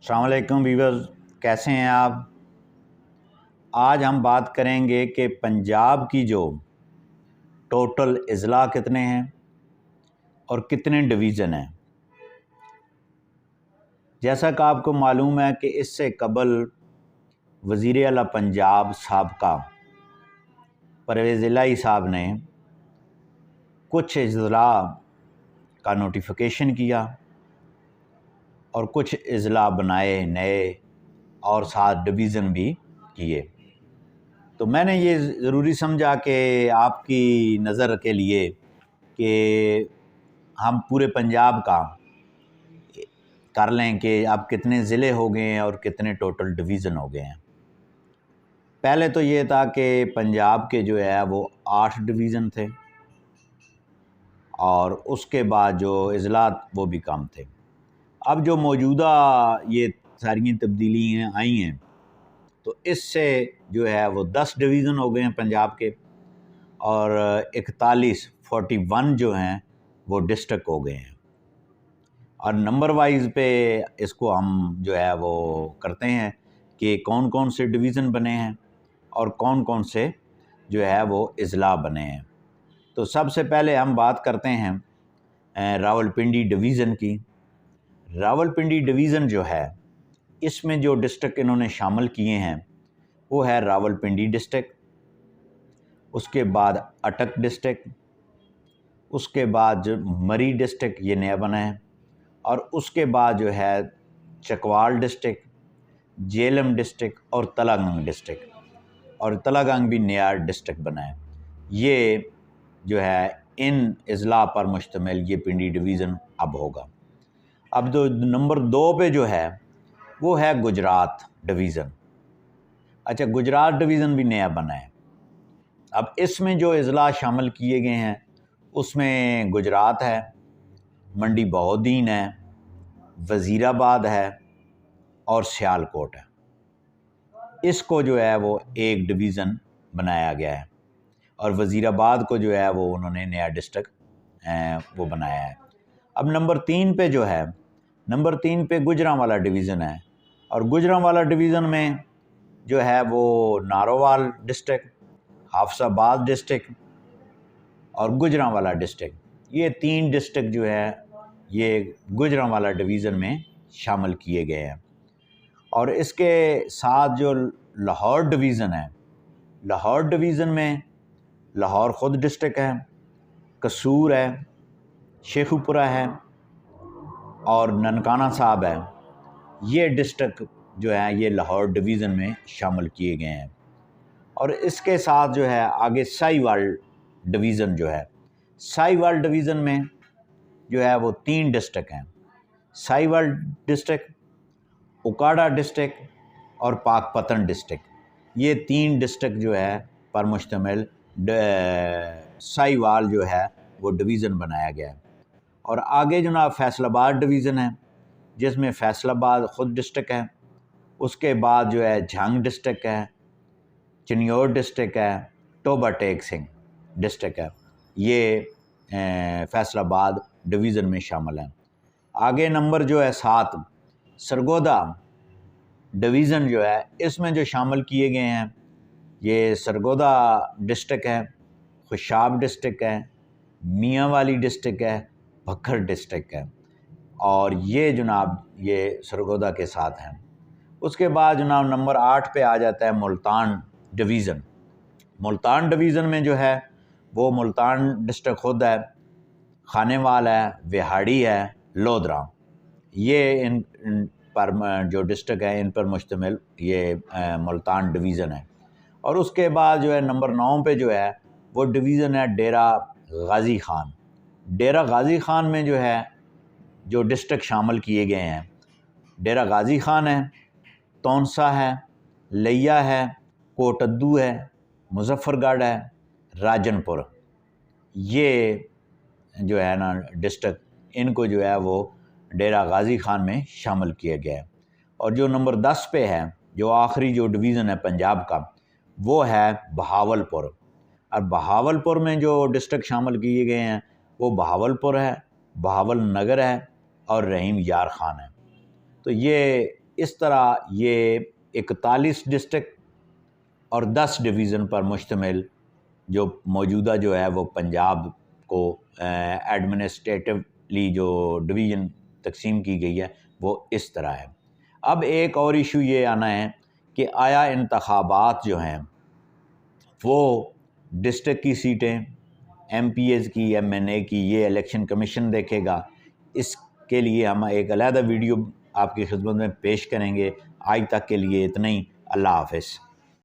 السلام علیکم ویورز، کیسے ہیں آپ؟ آج ہم بات کریں گے کہ پنجاب کی جو ٹوٹل اضلاع کتنے ہیں اور کتنے ڈویژن ہیں۔ جیسا کہ آپ کو معلوم ہے کہ اس سے قبل وزیر اعلیٰ پنجاب سابقہ پرویز الہی صاحب نے کچھ اضلاع کا نوٹیفیکیشن کیا اور کچھ اضلاع بنائے نئے اور 7 ڈویژن بھی کیے۔ تو میں نے یہ ضروری سمجھا کہ آپ کی نظر کے لیے کہ ہم پورے پنجاب کا کر لیں کہ اب کتنے ضلع ہو گئے ہیں اور کتنے ٹوٹل ڈویژن ہو گئے ہیں۔ پہلے تو یہ تھا کہ پنجاب کے جو ہے وہ 8 ڈویژن تھے اور اس کے بعد جو اضلاع وہ بھی کم تھے۔ اب جو موجودہ یہ ساری تبدیلیاں آئی ہیں تو اس سے جو ہے وہ 10 ڈویژن ہو گئے ہیں پنجاب کے، اور 41 جو ہیں وہ ڈسٹرکٹ ہو گئے ہیں۔ اور نمبر وائز پہ اس کو ہم جو ہے وہ کرتے ہیں کہ کون کون سے ڈویژن بنے ہیں اور کون کون سے جو ہے وہ اضلاع بنے ہیں۔ تو سب سے پہلے ہم بات کرتے ہیں راولپنڈی ڈویژن کی۔ راولپنڈی ڈویژن جو ہے اس میں جو ڈسٹرکٹ انہوں نے شامل کیے ہیں وہ ہے راولپنڈی ڈسٹرکٹ، اس کے بعد اٹک ڈسٹرکٹ، اس کے بعد جو مری ڈسٹرکٹ یہ نیا بنا ہے، اور اس کے بعد جو ہے چکوال ڈسٹرکٹ، جیلم ڈسٹرکٹ اور تلہ گنگ ڈسٹرکٹ، اور تلہ گنگ بھی نیا ڈسٹرکٹ بنا ہے۔ یہ جو ہے ان اضلاع پر مشتمل یہ پنڈی ڈویژن اب ہوگا۔ اب جو نمبر 2 پہ جو ہے وہ ہے گجرات ڈویژن۔ اچھا، گجرات ڈویژن بھی نیا بنا ہے۔ اب اس میں جو اضلاع شامل کیے گئے ہیں اس میں گجرات ہے، منڈی بہودین ہے، وزیر آباد ہے اور سیالکوٹ ہے۔ اس کو جو ہے وہ ایک ڈویژن بنایا گیا ہے، اور وزیر آباد کو جو ہے وہ انہوں نے نیا ڈسٹرکٹ وہ بنایا ہے۔ اب نمبر 3 پہ جو ہے، نمبر 3 پہ گوجرانوالا ڈویژن ہے، اور گوجرانوالا ڈویژن میں جو ہے وہ نارووال ڈسٹرکٹ، حافظ آباد ڈسٹرکٹ اور گوجرانوالا ڈسٹرکٹ، یہ 3 ڈسٹرکٹ جو ہے یہ گوجرانوالا ڈویژن میں شامل کیے گئے ہیں۔ اور اس کے ساتھ جو لاہور ڈویژن ہے، لاہور ڈویژن میں لاہور خود ڈسٹرکٹ ہے، قصور ہے، شیخوپورہ ہے اور ننکانہ صاحب ہے۔ یہ ڈسٹرکٹ جو ہے یہ لاہور ڈویژن میں شامل کیے گئے ہیں۔ اور اس کے ساتھ جو ہے آگے ساہیوال ڈویژن جو ہے، ساہیوال ڈویژن میں جو ہے وہ 3 ڈسٹرکٹ ہیں، ساہیوال ڈسٹرکٹ، اکاڑا ڈسٹرکٹ اور پاک پتن ڈسٹرکٹ۔ یہ 3 ڈسٹرکٹ جو ہے پر مشتمل ساہیوال جو ہے وہ ڈویژن بنایا گیا ہے۔ اور آگے جناب فیصل آباد ڈویژن ہے جس میں فیصل آباد خود ڈسٹرکٹ ہے، اس کے بعد جو ہے جھنگ ڈسٹرکٹ ہے، چنیور ڈسٹرکٹ ہے، ٹوبہ ٹیک سنگھ ڈسٹرکٹ ہے۔ یہ فیصل آباد ڈویژن میں شامل ہیں۔ آگے نمبر جو ہے 7 سرگودا ڈویژن جو ہے اس میں جو شامل کیے گئے ہیں یہ سرگودا ڈسٹرکٹ ہے، خوشاب ڈسٹرکٹ ہے، میاں والی ڈسٹرکٹ ہے، بھکھر ڈسٹرکٹ ہے، اور یہ جناب یہ سرگودا کے ساتھ ہیں۔ اس کے بعد جناب نمبر 8 پہ آ جاتا ہے ملتان ڈویژن۔ ملتان ڈویژن میں جو ہے وہ ملتان ڈسٹرکٹ خود ہے، خانیوال ہے، وہاڑی ہے، لودھرا، یہ ان پر جو ڈسٹرکٹ ہے ان پر مشتمل یہ ملتان ڈویژن ہے۔ اور اس کے بعد جو ہے نمبر 9 پہ جو ہے وہ ڈویژن ہے ڈیرہ غازی خان۔ ڈیرہ غازی خان میں جو ہے جو ڈسٹرکٹ شامل کیے گئے ہیں، ڈیرہ غازی خان ہے، تونسا ہے، لیا ہے، کوٹدو ہے، مظفر گڑھ ہے، راجن پور، یہ جو ہے نا ڈسٹرکٹ ان کو جو ہے وہ ڈیرہ غازی خان میں شامل کیا گیا ہے۔ اور جو نمبر 10 پہ ہے جو آخری جو ڈویژن ہے پنجاب کا وہ ہے بہاولپور۔ اور بہاولپور میں جو ڈسٹرکٹ شامل کیے گئے ہیں وہ بہاولپور ہے، بہاول نگر ہے اور رحیم یار خان ہے۔ تو یہ اس طرح یہ 41 ڈسٹرکٹ اور 10 ڈویژن پر مشتمل جو موجودہ جو ہے وہ پنجاب کو ایڈمنسٹریٹولی جو ڈویژن تقسیم کی گئی ہے وہ اس طرح ہے۔ اب ایک اور ایشو یہ آنا ہے کہ آیا انتخابات جو ہیں وہ ڈسٹرکٹ کی سیٹیں، ایم پی ایز کی، ایم این اے کی، یہ الیکشن کمیشن دیکھے گا۔ اس کے لیے ہم ایک علیحدہ ویڈیو آپ کی خدمت میں پیش کریں گے۔ آج تک کے لیے اتنا ہی، اللہ حافظ۔